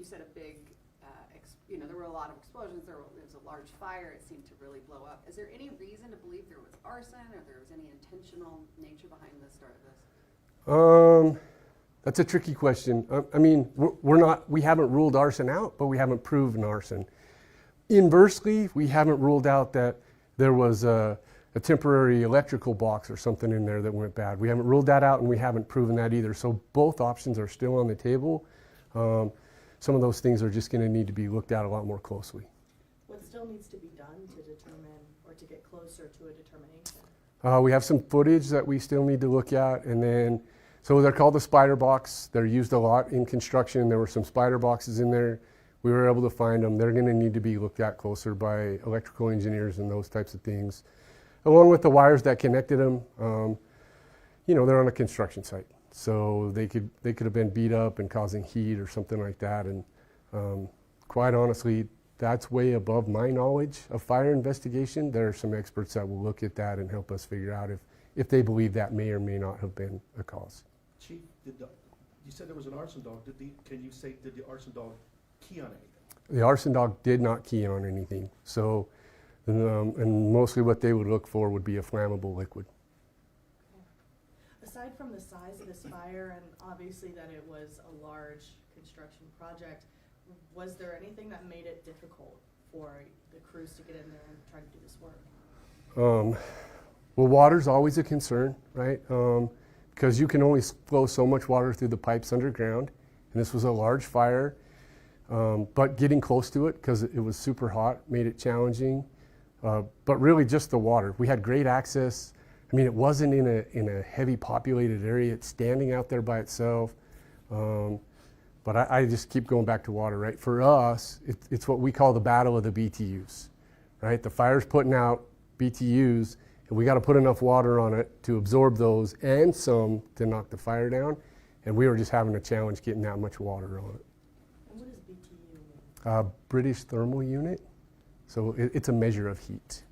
you said a big, there were a lot of explosions. There was a large fire. It seemed to really blow up. Is there any reason to believe there was arson or there was any intentional nature behind the start of this? That's a tricky question. We haven't ruled arson out, but we haven't proven arson. Inversely, we haven't ruled out that there was a temporary electrical box or something in there that went bad. We haven't ruled that out, and we haven't proven that either. So both options are still on the table. Some of those things are just going to need to be looked at a lot more closely. What still needs to be done to determine or to get closer to a determination? We have some footage that we still need to look at, and then, so they're called the spider box. They're used a lot in construction. There were some spider boxes in there. We were able to find them. They're going to need to be looked at closer by electrical engineers and those types of things, along with the wires that connected them. They're on a construction site, so they could have been beat up and causing heat or something like that. And quite honestly, that's way above my knowledge of fire investigation. There are some experts that will look at that and help us figure out if they believe that may or may not have been a cause. Chief, you said there was an arson dog. Did the arson dog key on anything? The arson dog did not key on anything. So, and mostly what they would look for would be a flammable liquid. Aside from the size of this fire and obviously that it was a large construction project, was there anything that made it difficult for the crews to get in there and try to do this work? Well, water's always a concern, right? Because you can only flow so much water through the pipes underground, and this was a large fire. But getting close to it, because it was super hot, made it challenging. But really just the water. We had great access. It wasn't in a heavy populated area. It's standing out there by itself. But I just keep going back to water, right? For us, it's what we call the battle of the BTUs, right? The fire's putting out BTUs, and we got to put enough water on it to absorb those and some to knock the fire down. And we were just having a challenge getting that much water on it. And what does BTU mean? British Thermal Unit. So it's a measure of heat.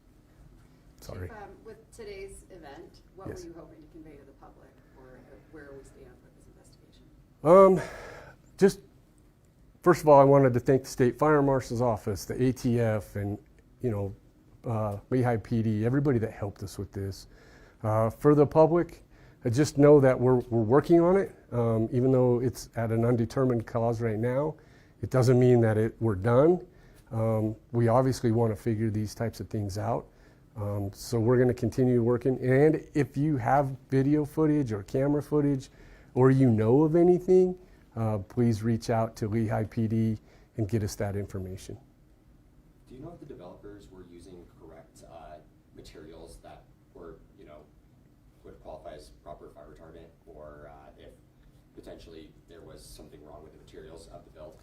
Sorry. With today's event, what Yes. were you hoping to convey to the public, or where are we standing with this investigation? Just first of all, I wanted to thank the State Fire Marshal's Office, the ATF, and Lehi PD, everybody that helped us with this. For the public, I just know that we're working on it, even though it's at an undetermined cause right now. It doesn't mean that we're done. We obviously want to figure these types of things out. So we're going to continue working. And if you have video footage or camera footage, or you know of anything, please reach out to Lehi PD and get us that information. Do you know if the developers were using correct materials that were, would qualify as proper fire retardant, or if potentially there was something wrong with the materials of the build?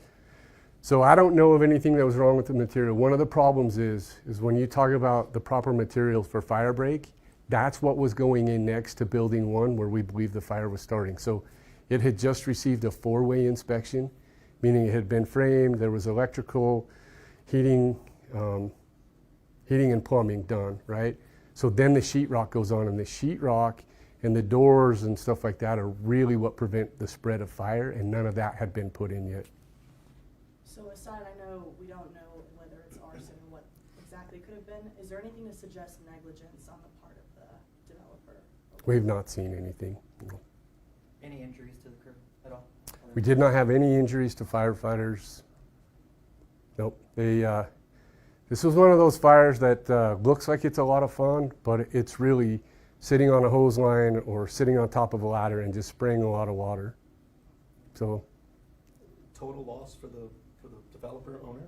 So I don't know of anything that was wrong with the material. One of the problems is when you talk about the proper materials for fire break, that's what was going in next to building 1 where we believe the fire was starting. So it had just received a 4-way inspection, meaning it had been framed, there was electrical, heating and plumbing done, right? So then the sheetrock goes on, and the sheetrock and the doors and stuff like that are really what prevent the spread of fire, and none of that had been put in yet. So aside, I know we don't know whether it's arson or what exactly could have been. Is there anything to suggest negligence on the part of the developer? We've not seen anything. No. Any injuries to the crew at all? We did not have any injuries to firefighters. Nope. This was one of those fires that looks like it's a lot of fun, but it's really sitting on a hose line or sitting on top of a ladder and just spraying a lot of water. So. Total loss for the developer owner?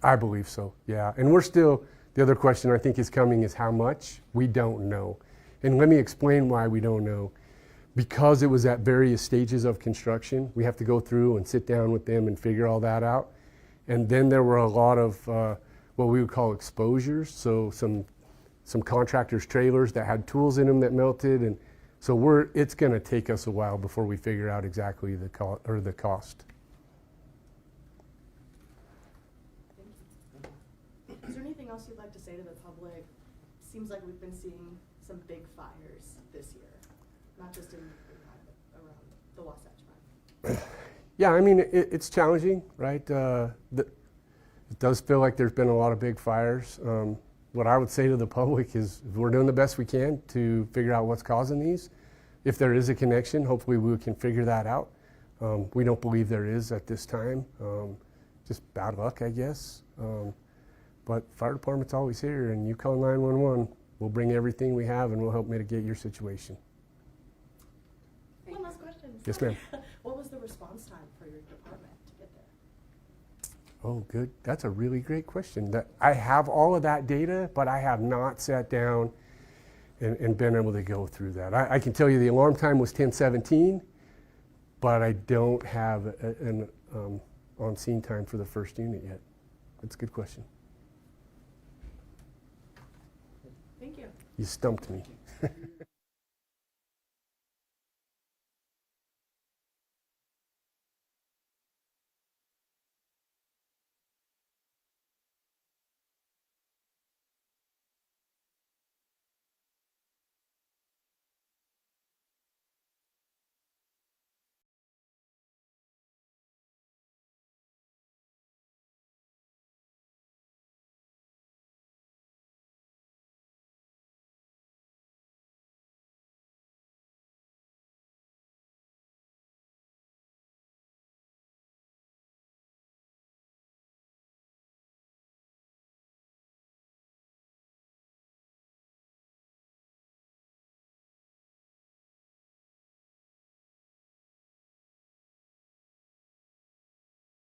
I believe so, yeah. And we're still, the other question I think is coming is how much? We don't know. And let me explain why we don't know. Because it was at various stages of construction, we have to go through and sit down with them and figure all that out. And then there were a lot of what we would call exposures, so some contractors' trailers that had tools in them that melted, and so it's going to take us a while before we figure out exactly the cost. Is there anything else you'd like to say to the public? Seems like we've been seeing some big fires this year, not just in Lehi, but around the Wasatch Front. Yeah, I mean, it's challenging, right? It does feel like there's been a lot of big fires. What I would say to the public is we're doing the best we can to figure out what's causing these. If there is a connection, hopefully we can figure that out. We don't believe there is at this time. Just bad luck, I guess. But fire department's always here, and you call 911. We'll bring everything we have, and we'll help mitigate your situation. Thank One you. last question. Yes, sorry. ma'am. What was the response time for your department to get there? Oh, good. That's a really great question. I have all of that data, but I have not sat down and been able to go through that. I can tell you the alarm time was 10:17, but I don't have an on-scene time for the first unit yet. That's a good question. Thank you. You stumped me.